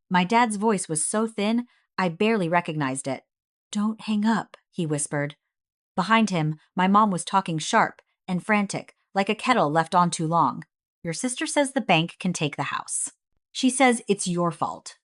My dad's voice was so thin, I barely recognized it. "Don't hang up," he whispered. Behind him, my mom was talking sharp and frantic, like a kettle left on too long. "Your sister says the bank can take the house. She says it's your fault.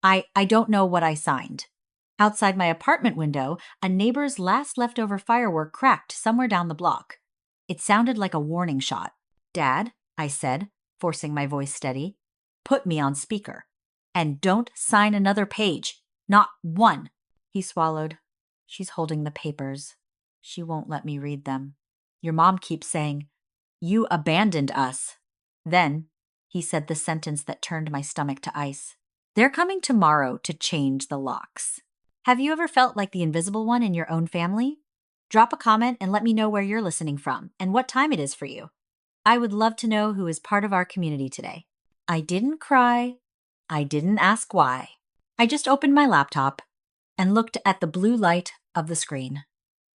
I don't know what I signed." Outside my apartment window, a neighbor's last leftover firework cracked somewhere down the block. It sounded like a warning shot. "Dad," I said, forcing my voice steady, "put me on speaker. And don't sign another page. Not one." He swallowed. "She's holding the papers. She won't let me read them. Your mom keeps saying, 'You abandoned us.'" Then he said the sentence that turned my stomach to ice. "They're coming tomorrow to change the locks." Have you ever felt like the invisible one in your own family? Drop a comment and let me know where you're listening from and what time it is for you. I would love to know who is part of our community today. I didn't cry. I didn't ask why. I just opened my laptop and looked at the blue light of the screen.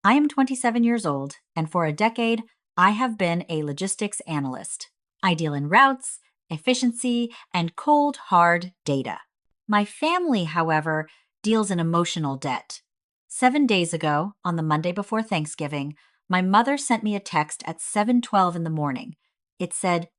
I am 27 years old, and for a decade, I have been a logistics analyst. I deal in routes, efficiency, and cold, hard data. My family, however, deals in emotional debt. 7 days ago, on the Monday before Thanksgiving, my mother sent me a text at 7:12 in the morning. It said,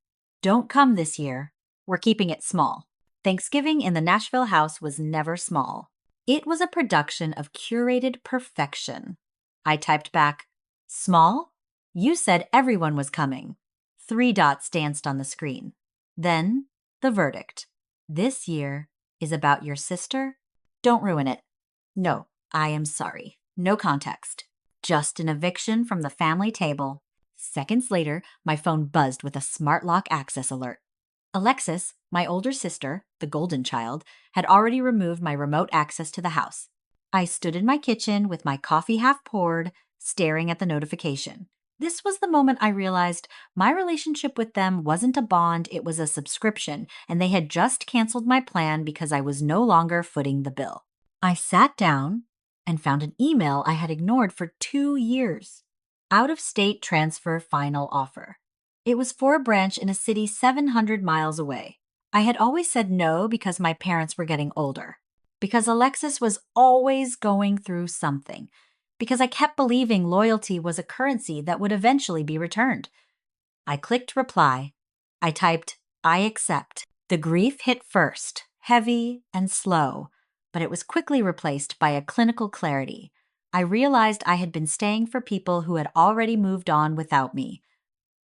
"Don't come this year. We're keeping it small." Thanksgiving in the Nashville house was never small. It was a production of curated perfection. I typed back, "Small? You said everyone was coming." 3 dots danced on the screen. Then, the verdict. "This year is about your sister. Don't ruin it." No, I am sorry. No context. Just an eviction from the family table. Seconds later, my phone buzzed with a smart lock access alert. Alexis, my older sister, the golden child, had already removed my remote access to the house. I stood in my kitchen with my coffee half poured, staring at the notification. This was the moment I realized my relationship with them wasn't a bond, it was a subscription, and they had just canceled my plan because I was no longer footing the bill. I sat down and found an email I had ignored for 2 years. Out-of-state transfer final offer. It was for a branch in a city 700 miles away. I had always said no because my parents were getting older. Because Alexis was always going through something. Because I kept believing loyalty was a currency that would eventually be returned. I clicked reply. I typed, "I accept." The grief hit first, heavy and slow, but it was quickly replaced by a clinical clarity. I realized I had been staying for people who had already moved on without me.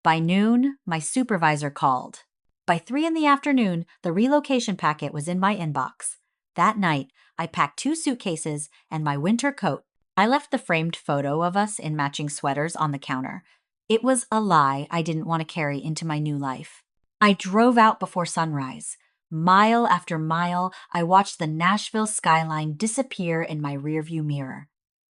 By noon, my supervisor called. By 3 in the afternoon, the relocation packet was in my inbox. That night, I packed 2 suitcases and my winter coat. I left the framed photo of us in matching sweaters on the counter. It was a lie I didn't want to carry into my new life. I drove out before sunrise. Mile after mile, I watched the Nashville skyline disappear in my rearview mirror.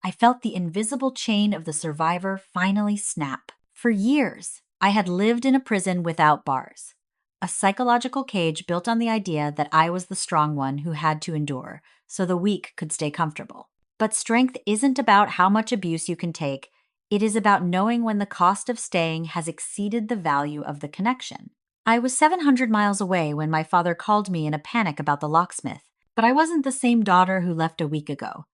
I felt the invisible chain of the survivor finally snap. For years, I had lived in a prison without bars. A psychological cage built on the idea that I was the strong one who had to endure, so the weak could stay comfortable. But strength isn't about how much abuse you can take. It is about knowing when the cost of staying has exceeded the value of the connection. I was 700 miles away when my father called me in a panic about the locksmith, but I wasn't the same daughter who left a week ago.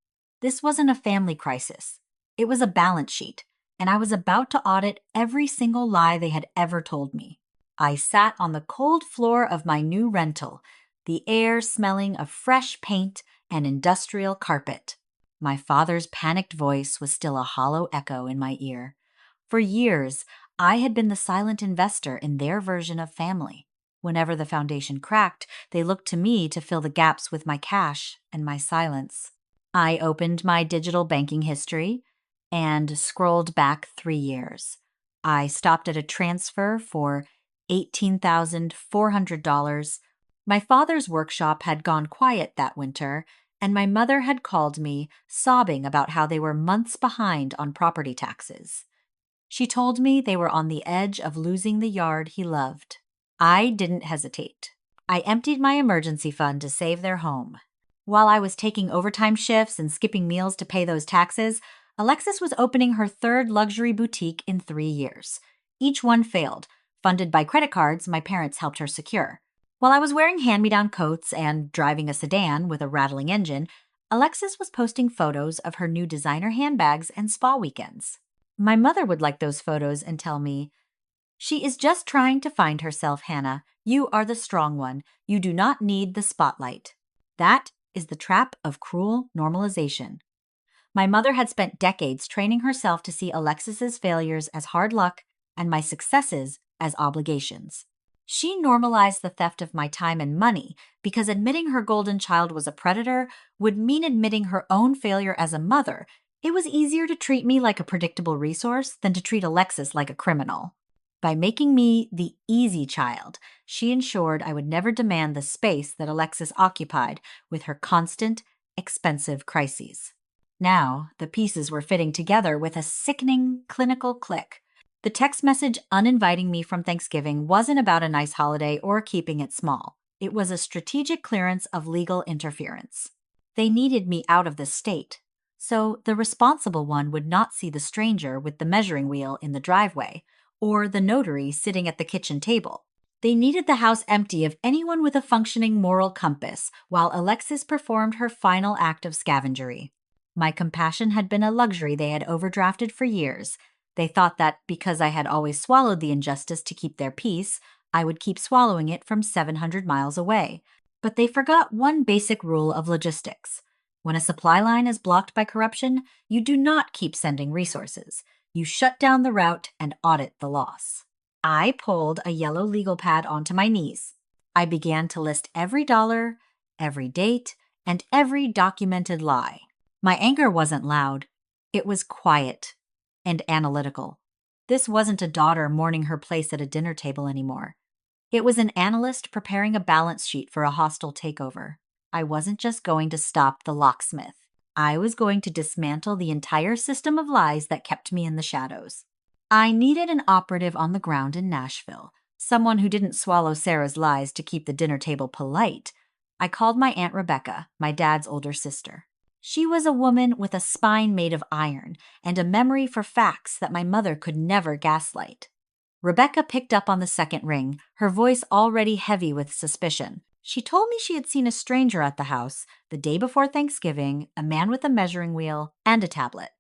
This wasn't a family crisis. It was a balance sheet, and I was about to audit every single lie they had ever told me. I sat on the cold floor of my new rental, the air smelling of fresh paint and industrial carpet. My father's panicked voice was still a hollow echo in my ear. For years, I had been the silent investor in their version of family. Whenever the foundation cracked, they looked to me to fill the gaps with my cash and my silence. I opened my digital banking history and scrolled back 3 years. I stopped at a transfer for $18,400. My father's workshop had gone quiet that winter, and my mother had called me, sobbing about how they were months behind on property taxes. She told me they were on the edge of losing the yard he loved. I didn't hesitate. I emptied my emergency fund to save their home. While I was taking overtime shifts and skipping meals to pay those taxes, Alexis was opening her 3rd luxury boutique in 3 years. Each one failed, funded by credit cards my parents helped her secure. While I was wearing hand-me-down coats and driving a sedan with a rattling engine, Alexis was posting photos of her new designer handbags and spa weekends. My mother would like those photos and tell me, "She is just trying to find herself, Hannah. You are the strong one. You do not need the spotlight." That is the trap of cruel normalization. My mother had spent decades training herself to see Alexis's failures as hard luck and my successes as obligations. She normalized the theft of my time and money because admitting her golden child was a predator would mean admitting her own failure as a mother. It was easier to treat me like a predictable resource than to treat Alexis like a criminal. By making me the easy child, she ensured I would never demand the space that Alexis occupied with her constant, expensive crises. Now, the pieces were fitting together with a sickening clinical click. The text message uninviting me from Thanksgiving wasn't about a nice holiday or keeping it small. It was a strategic clearance of legal interference. They needed me out of the state, so the responsible one would not see the stranger with the measuring wheel in the driveway or the notary sitting at the kitchen table. They needed the house empty of anyone with a functioning moral compass while Alexis performed her final act of scavengery. My compassion had been a luxury they had overdrafted for years. They thought that because I had always swallowed the injustice to keep their peace, I would keep swallowing it from 700 miles away. But they forgot one basic rule of logistics. When a supply line is blocked by corruption, you do not keep sending resources. You shut down the route and audit the loss. I pulled a yellow legal pad onto my knees. I began to list every dollar, every date, and every documented lie. My anger wasn't loud. It was quiet and analytical. This wasn't a daughter mourning her place at a dinner table anymore. It was an analyst preparing a balance sheet for a hostile takeover. I wasn't just going to stop the locksmith. I was going to dismantle the entire system of lies that kept me in the shadows. I needed an operative on the ground in Nashville, someone who didn't swallow Sarah's lies to keep the dinner table polite. I called my Aunt Rebecca, my dad's older sister. She was a woman with a spine made of iron and a memory for facts that my mother could never gaslight. Rebecca picked up on the second ring, her voice already heavy with suspicion. She told me she had seen a stranger at the house the day before Thanksgiving, a man with a measuring wheel and a tablet,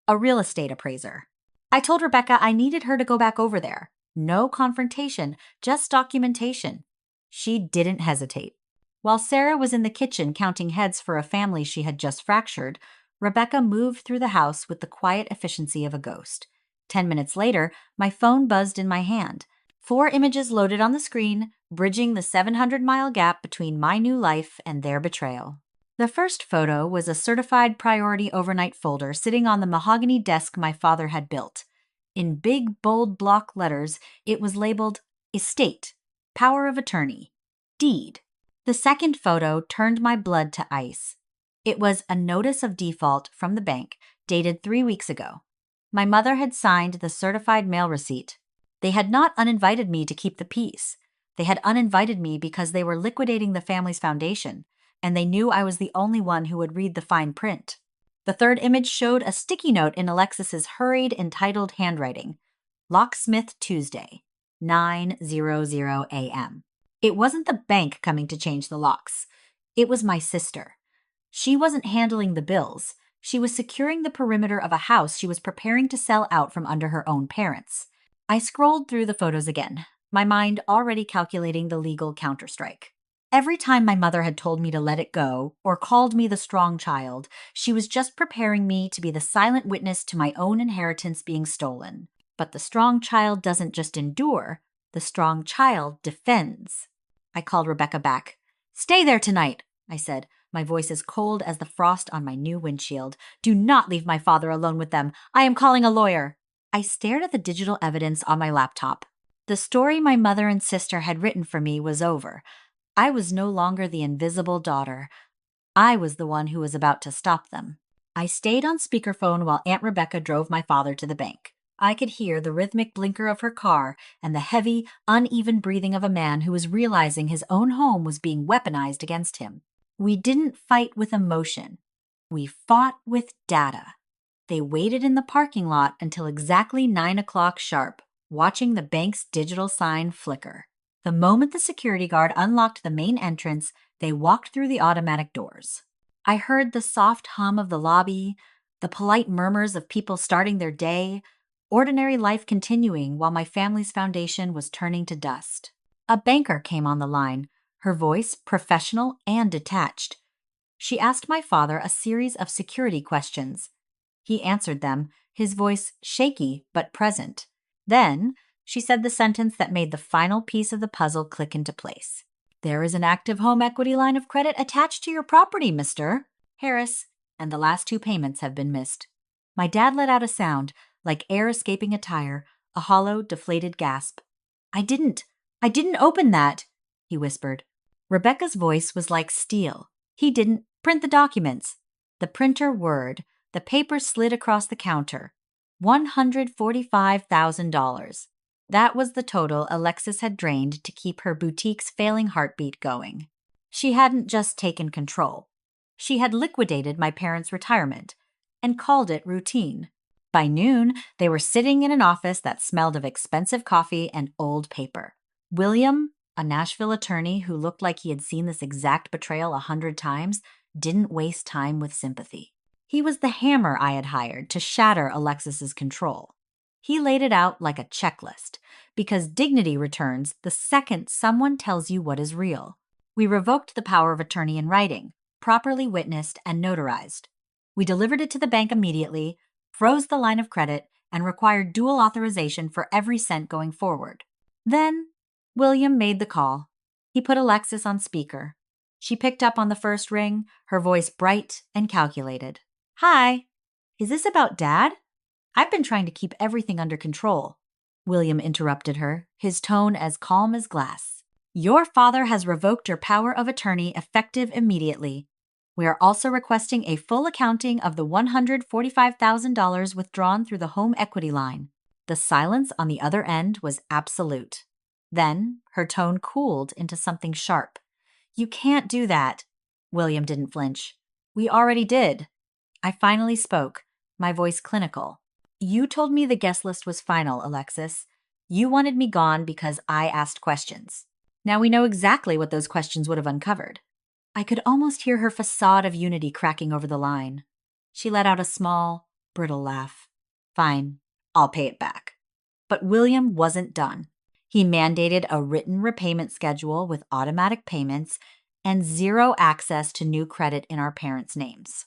a real estate appraiser. I told Rebecca I needed her to go back over there. No confrontation, just documentation. She didn't hesitate. While Sarah was in the kitchen counting heads for a family she had just fractured, Rebecca moved through the house with the quiet efficiency of a ghost. 10 minutes later, my phone buzzed in my hand. 4 images loaded on the screen, bridging the 700-mile gap between my new life and their betrayal. The first photo was a certified priority overnight folder sitting on the mahogany desk my father had built. In big, bold block letters, it was labeled Estate, Power of Attorney, Deed. The second photo turned my blood to ice. It was a notice of default from the bank, dated 3 weeks ago. My mother had signed the certified mail receipt. They had not uninvited me to keep the peace. They had uninvited me because they were liquidating the family's foundation, and they knew I was the only one who would read the fine print. The third image showed a sticky note in Alexis's hurried, entitled handwriting. Locksmith Tuesday, 9:00 a.m. It wasn't the bank coming to change the locks. It was my sister. She wasn't handling the bills. She was securing the perimeter of a house she was preparing to sell out from under her own parents. I scrolled through the photos again, my mind already calculating the legal counterstrike. Every time my mother had told me to let it go or called me the strong child, she was just preparing me to be the silent witness to my own inheritance being stolen. But the strong child doesn't just endure. The strong child defends. I called Rebecca back. "Stay there tonight," I said, my voice as cold as the frost on my new windshield. "Do not leave my father alone with them. I am calling a lawyer." I stared at the digital evidence on my laptop. The story my mother and sister had written for me was over. I was no longer the invisible daughter. I was the one who was about to stop them. I stayed on speakerphone while Aunt Rebecca drove my father to the bank. I could hear the rhythmic blinker of her car and the heavy, uneven breathing of a man who was realizing his own home was being weaponized against him. We didn't fight with emotion. We fought with data. They waited in the parking lot until exactly 9 o'clock sharp, watching the bank's digital sign flicker. The moment the security guard unlocked the main entrance, they walked through the automatic doors. I heard the soft hum of the lobby, the polite murmurs of people starting their day, ordinary life continuing while my family's foundation was turning to dust. A banker came on the line, her voice professional and detached. She asked my father a series of security questions. He answered them, his voice shaky but present. Then she said the sentence that made the final piece of the puzzle click into place. "There is an active home equity line of credit attached to your property, Mr. Harris, and the last two payments have been missed." My dad let out a sound, like air escaping a tire, a hollow, deflated gasp. I didn't open that," he whispered. Rebecca's voice was like steel. "He didn't print the documents." The printer whirred. The paper slid across the counter. $145,000. That was the total Alexis had drained to keep her boutique's failing heartbeat going. She hadn't just taken control. She had liquidated my parents' retirement and called it routine. By noon, they were sitting in an office that smelled of expensive coffee and old paper. William, a Nashville attorney who looked like he had seen this exact betrayal 100 times, didn't waste time with sympathy. He was the hammer I had hired to shatter Alexis's control. He laid it out like a checklist, because dignity returns the second someone tells you what is real. We revoked the power of attorney in writing, properly witnessed and notarized. We delivered it to the bank immediately, froze the line of credit, and required dual authorization for every cent going forward. Then William made the call. He put Alexis on speaker. She picked up on the first ring, her voice bright and calculated. "Hi, is this about Dad? I've been trying to keep everything under control." William interrupted her, his tone as calm as glass. "Your father has revoked your power of attorney effective immediately. We are also requesting a full accounting of the $145,000 withdrawn through the home equity line." The silence on the other end was absolute. Then her tone cooled into something sharp. "You can't do that." William didn't flinch. "We already did." I finally spoke, my voice clinical. "You told me the guest list was final, Alexis. You wanted me gone because I asked questions. Now we know exactly what those questions would have uncovered." I could almost hear her facade of unity cracking over the line. She let out a small, brittle laugh. "Fine, I'll pay it back." But William wasn't done. He mandated a written repayment schedule with automatic payments and zero access to new credit in our parents' names.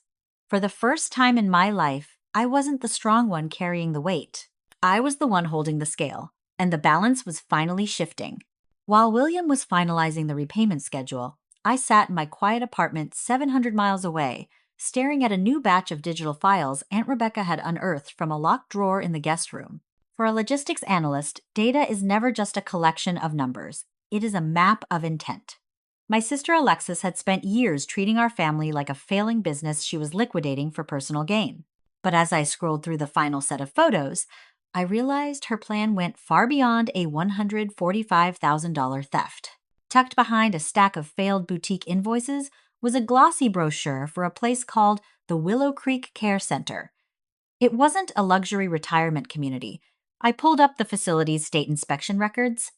For the first time in my life, I wasn't the strong one carrying the weight. I was the one holding the scale, and the balance was finally shifting. While William was finalizing the repayment schedule, I sat in my quiet apartment 700 miles away, staring at a new batch of digital files Aunt Rebecca had unearthed from a locked drawer in the guest room. For a logistics analyst, data is never just a collection of numbers. It is a map of intent. My sister Alexis had spent years treating our family like a failing business she was liquidating for personal gain. But as I scrolled through the final set of photos, I realized her plan went far beyond a $145,000 theft. Tucked behind a stack of failed boutique invoices was a glossy brochure for a place called the Willow Creek Care Center. It wasn't a luxury retirement community. I pulled up the facility's state inspection records,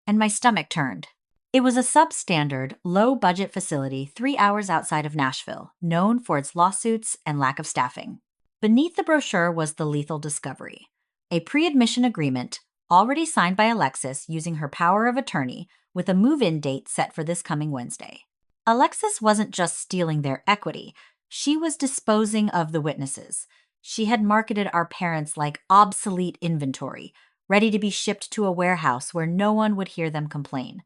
and my stomach turned. It was a substandard, low-budget facility 3 hours outside of Nashville, known for its lawsuits and lack of staffing. Beneath the brochure was the lethal discovery, a pre-admission agreement already signed by Alexis using her power of attorney with a move-in date set for this coming Wednesday. Alexis wasn't just stealing their equity. She was disposing of the witnesses. She had marketed our parents like obsolete inventory, ready to be shipped to a warehouse where no one would hear them complain.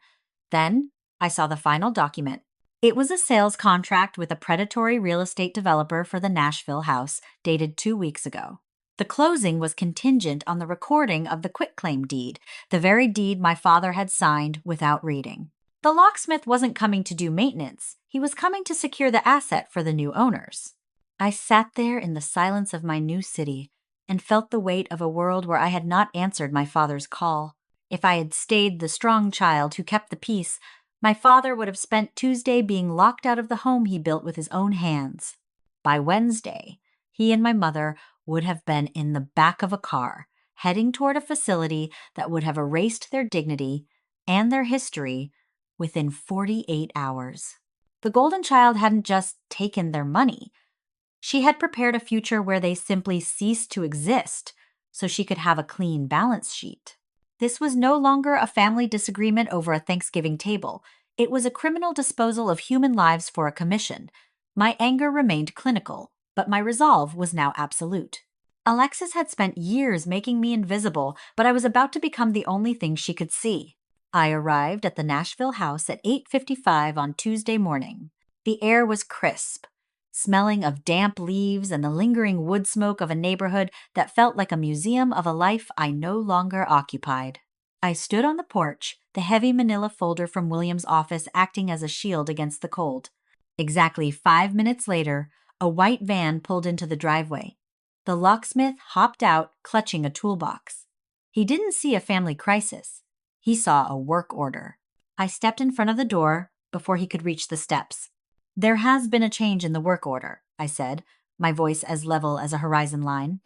Then I saw the final document. It was a sales contract with a predatory real estate developer for the Nashville house, dated 2 weeks ago. The closing was contingent on the recording of the quitclaim deed, the very deed my father had signed without reading. The locksmith wasn't coming to do maintenance. He was coming to secure the asset for the new owners. I sat there in the silence of my new city and felt the weight of a world where I had not answered my father's call. If I had stayed the strong child who kept the peace, my father would have spent Tuesday being locked out of the home he built with his own hands. By Wednesday, he and my mother would have been in the back of a car, heading toward a facility that would have erased their dignity and their history within 48 hours. The Golden Child hadn't just taken their money. She had prepared a future where they simply ceased to exist so she could have a clean balance sheet. This was no longer a family disagreement over a Thanksgiving table. It was a criminal disposal of human lives for a commission. My anger remained clinical, but my resolve was now absolute. Alexis had spent years making me invisible, but I was about to become the only thing she could see. I arrived at the Nashville house at 8:55 on Tuesday morning. The air was crisp, smelling of damp leaves and the lingering wood smoke of a neighborhood that felt like a museum of a life I no longer occupied. I stood on the porch, the heavy manila folder from William's office acting as a shield against the cold. Exactly 5 minutes later, a white van pulled into the driveway. The locksmith hopped out, clutching a toolbox. He didn't see a family crisis. He saw a work order. I stepped in front of the door before he could reach the steps. "There has been a change in the work order," I said, my voice as level as a horizon line.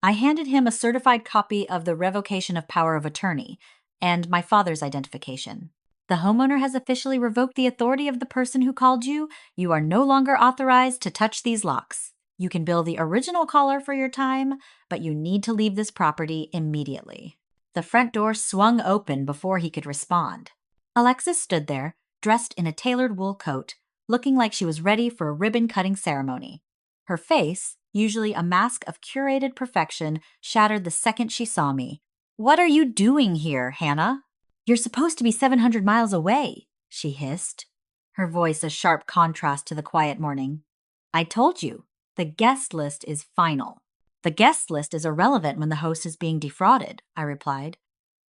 I handed him a certified copy of the revocation of power of attorney and my father's identification. "The homeowner has officially revoked the authority of the person who called you. You are no longer authorized to touch these locks. You can bill the original caller for your time, but you need to leave this property immediately." The front door swung open before he could respond. Alexis stood there, dressed in a tailored wool coat, looking like she was ready for a ribbon-cutting ceremony. Her face, usually a mask of curated perfection, shattered the second she saw me. "What are you doing here, Hannah?" "You're supposed to be 700 miles away," she hissed, her voice a sharp contrast to the quiet morning. "I told you, the guest list is final." "The guest list is irrelevant when the host is being defrauded," I replied.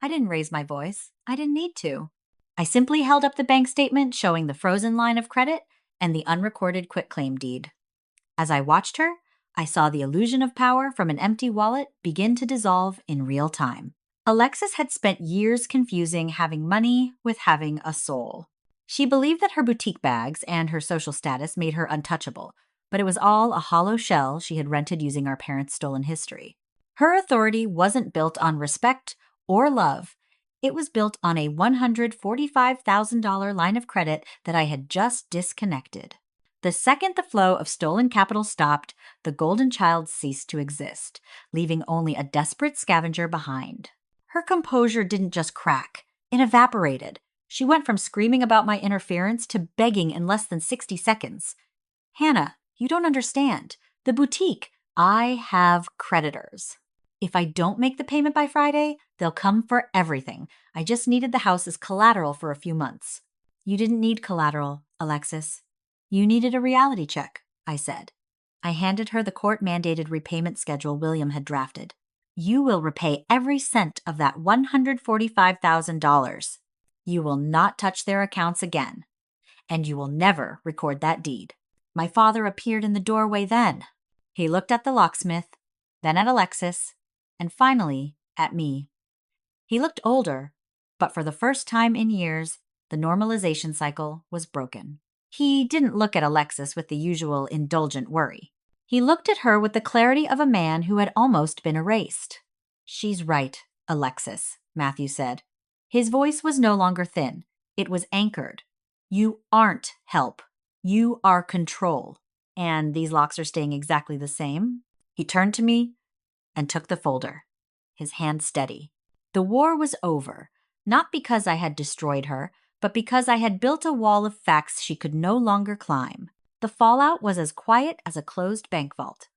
I didn't raise my voice. I didn't need to. I simply held up the bank statement showing the frozen line of credit and the unrecorded quitclaim deed. As I watched her, I saw the illusion of power from an empty wallet begin to dissolve in real time. Alexis had spent years confusing having money with having a soul. She believed that her boutique bags and her social status made her untouchable, but it was all a hollow shell she had rented using our parents' stolen history. Her authority wasn't built on respect or love. It was built on a $145,000 line of credit that I had just disconnected. The second the flow of stolen capital stopped, the Golden Child ceased to exist, leaving only a desperate scavenger behind. Her composure didn't just crack, it evaporated. She went from screaming about my interference to begging in less than 60 seconds. "Hannah, you don't understand. The boutique. I have creditors. If I don't make the payment by Friday, they'll come for everything. I just needed the house as collateral for a few months." "You didn't need collateral, Alexis. You needed a reality check," I said. I handed her the court-mandated repayment schedule William had drafted. "You will repay every cent of that $145,000. You will not touch their accounts again, and you will never record that deed." My father appeared in the doorway then. He looked at the locksmith, then at Alexis, and finally at me. He looked older, but for the first time in years, the normalization cycle was broken. He didn't look at Alexis with the usual indulgent worry. He looked at her with the clarity of a man who had almost been erased. "She's right, Alexis," Matthew said. His voice was no longer thin. It was anchored. "You aren't help. You are control. And these locks are staying exactly the same." He turned to me and took the folder, his hand steady. The war was over, not because I had destroyed her, but because I had built a wall of facts she could no longer climb. The fallout was as quiet as a closed bank vault.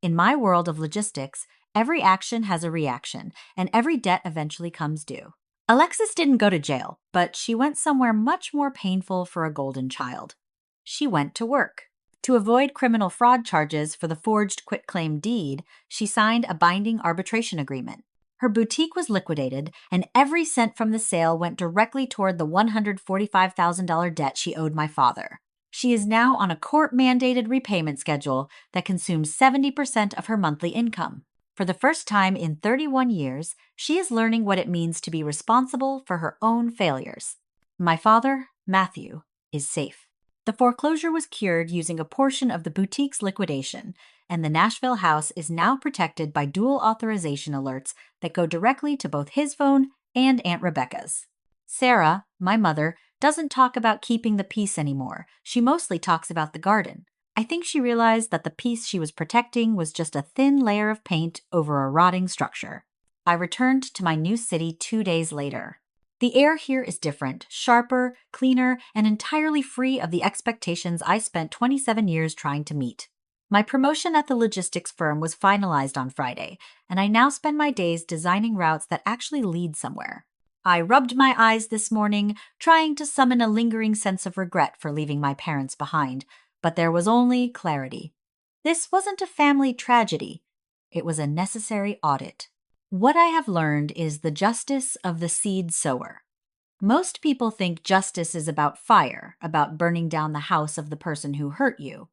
In my world of logistics, every action has a reaction, and every debt eventually comes due. Alexis didn't go to jail, but she went somewhere much more painful for a Golden Child. She went to work. To avoid criminal fraud charges for the forged quitclaim deed, she signed a binding arbitration agreement. Her boutique was liquidated, and every cent from the sale went directly toward the $145,000 debt she owed my father. She is now on a court-mandated repayment schedule that consumes 70% of her monthly income. For the first time in 31 years, she is learning what it means to be responsible for her own failures. My father, Matthew, is safe. The foreclosure was cured using a portion of the boutique's liquidation, and the Nashville house is now protected by dual authorization alerts that go directly to both his phone and Aunt Rebecca's. Sarah, my mother, doesn't talk about keeping the peace anymore. She mostly talks about the garden. I think she realized that the peace she was protecting was just a thin layer of paint over a rotting structure. I returned to my new city 2 days later. The air here is different, sharper, cleaner, and entirely free of the expectations I spent 27 years trying to meet. My promotion at the logistics firm was finalized on Friday, and I now spend my days designing routes that actually lead somewhere. I rubbed my eyes this morning, trying to summon a lingering sense of regret for leaving my parents behind, but there was only clarity. This wasn't a family tragedy. It was a necessary audit. What I have learned is the justice of the seed sower. Most people think justice is about fire, about burning down the house of the person who hurt you.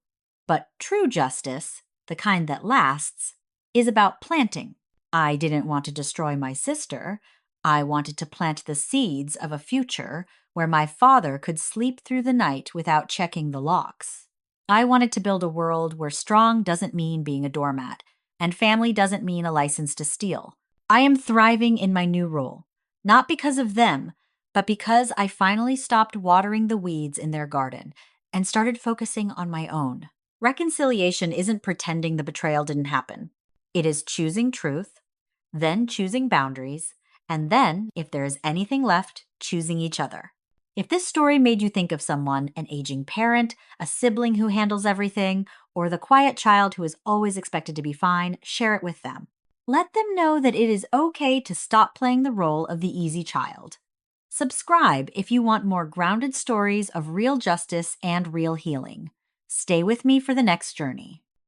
But true justice, the kind that lasts, is about planting. I didn't want to destroy my sister. I wanted to plant the seeds of a future where my father could sleep through the night without checking the locks. I wanted to build a world where strong doesn't mean being a doormat, and family doesn't mean a license to steal. I am thriving in my new role, not because of them, but because I finally stopped watering the weeds in their garden and started focusing on my own. Reconciliation isn't pretending the betrayal didn't happen. It is choosing truth, then choosing boundaries, and then, if there is anything left, choosing each other. If this story made you think of someone, an aging parent, a sibling who handles everything, or the quiet child who is always expected to be fine, share it with them. Let them know that it is okay to stop playing the role of the easy child. Subscribe if you want more grounded stories of real justice and real healing. Stay with me for the next journey.